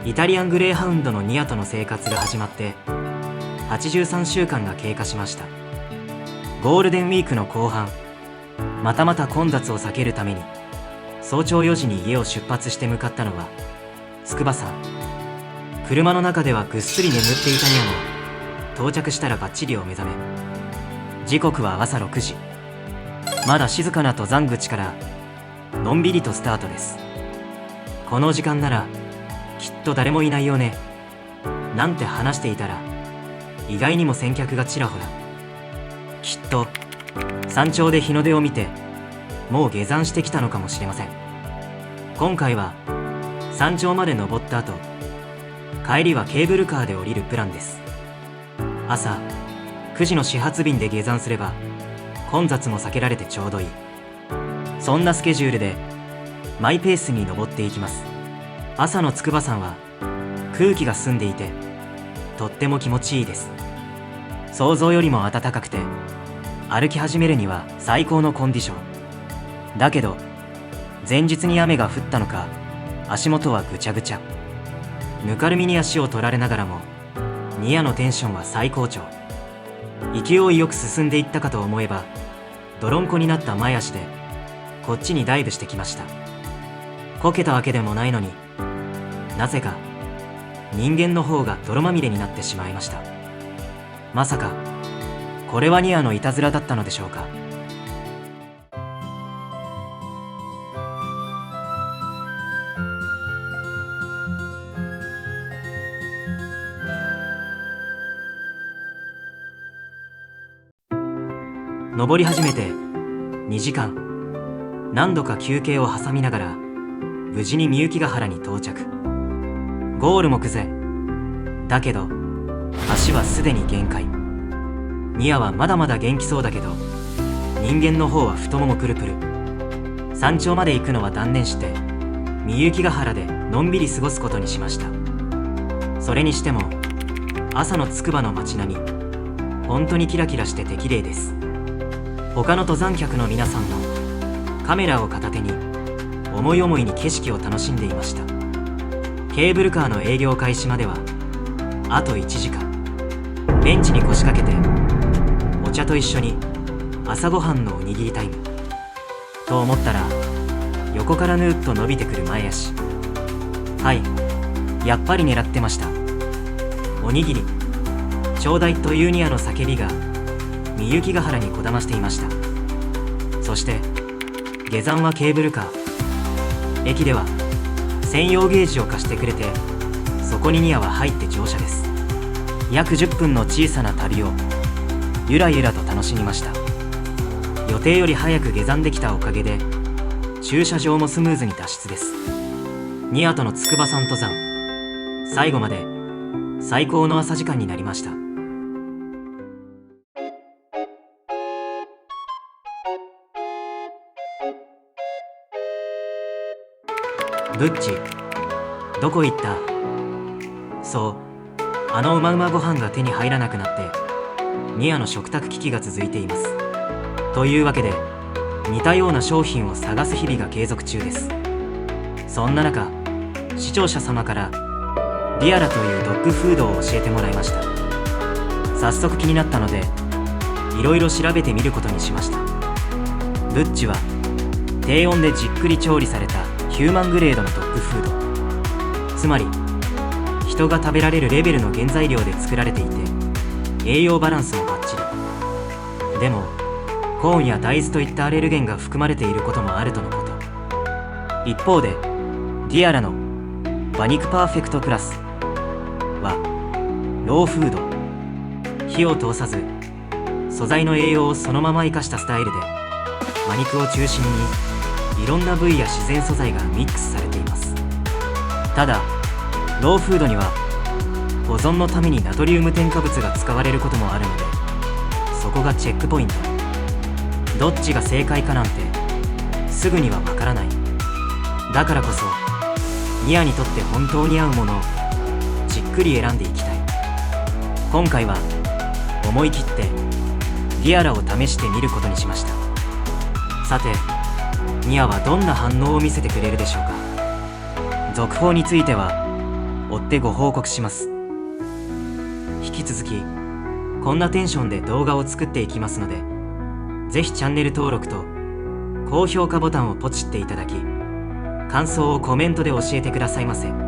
イタリアングレーハウンドのニアとの生活が始まって83週間が経過しました。ゴールデンウィークの後半、またまた混雑を避けるために早朝4時に家を出発して向かったのは筑波山。車の中ではぐっすり眠っていたニアも到着したらバッチリを目覚め、時刻は朝6時。まだ静かな登山口からのんびりとスタートです。この時間ならきっと誰もいないよねなんて話していたら、意外にも先客がちらほら。きっと山頂で日の出を見てもう下山してきたのかもしれません。今回は山頂まで登った後、帰りはケーブルカーで降りるプランです。朝9時の始発便で下山すれば混雑も避けられてちょうどいい。そんなスケジュールでマイペースに登っていきます。朝の筑波山は空気が澄んでいてとっても気持ちいいです。想像よりも暖かくて歩き始めるには最高のコンディションだけど、前日に雨が降ったのか足元はぐちゃぐちゃ。ぬかるみに足を取られながらもニアのテンションは最高潮。勢いよく進んでいったかと思えば、泥んこになった前足でこっちにダイブしてきました。こけたわけでもないのに、なぜか人間の方が泥まみれになってしまいました。まさかこれはニアのいたずらだったのでしょうか。登り始めて2時間、何度か休憩を挟みながら無事にみゆきヶ原に到着。ゴール目前だけど足はすでに限界。ニアはまだまだ元気そうだけど、人間の方は太ももプルプル。山頂まで行くのは断念してみゆきヶ原でのんびり過ごすことにしました。それにしても朝の筑波の街並み、本当にキラキラしてて綺麗です。他の登山客の皆さんもカメラを片手に思い思いに景色を楽しんでいました。ケーブルカーの営業開始まではあと1時間。ベンチに腰掛けてお茶と一緒に朝ごはんのおにぎりタイムと思ったら、横からぬーっと伸びてくる前足。はい、やっぱり狙ってました。おにぎりちょうだいというニアの叫びがみゆきヶ原にこだましていました。そして下山はケーブルカー。駅では専用ゲージを貸してくれて、そこにニアは入って乗車です。約10分の小さな旅をゆらゆらと楽しみました。予定より早く下山できたおかげで駐車場もスムーズに脱出です。ニアとの筑波山登山、最後まで最高の朝時間になりました。ブッチ、どこ行った？そう、あのうまうまご飯が手に入らなくなってニアの食卓危機が続いています。というわけで似たような商品を探す日々が継続中です。そんな中、視聴者様からディアラというドッグフードを教えてもらいました。早速気になったのでいろいろ調べてみることにしました。ブッチは低温でじっくり調理されたヒューマングレードのドッグフード、つまり人が食べられるレベルの原材料で作られていて、栄養バランスもバッチリ。でもコーンや大豆といったアレルゲンが含まれていることもあるとのこと。一方でディアラの馬肉パーフェクトプラスはローフード、火を通さず素材の栄養をそのまま生かしたスタイルで、馬肉を中心にいろんな部位や自然素材がミックスされています。ただローフードには保存のためにナトリウム添加物が使われることもあるので、そこがチェックポイント。どっちが正解かなんてすぐにはわからない。だからこそニアにとって本当に合うものをじっくり選んでいきたい。今回は思い切ってディアラを試してみることにしました。さてニアはどんな反応を見せてくれるでしょうか。続報については追ってご報告します。引き続きこんなテンションで動画を作っていきますので、ぜひチャンネル登録と高評価ボタンをポチっていただき、感想をコメントで教えてくださいませ。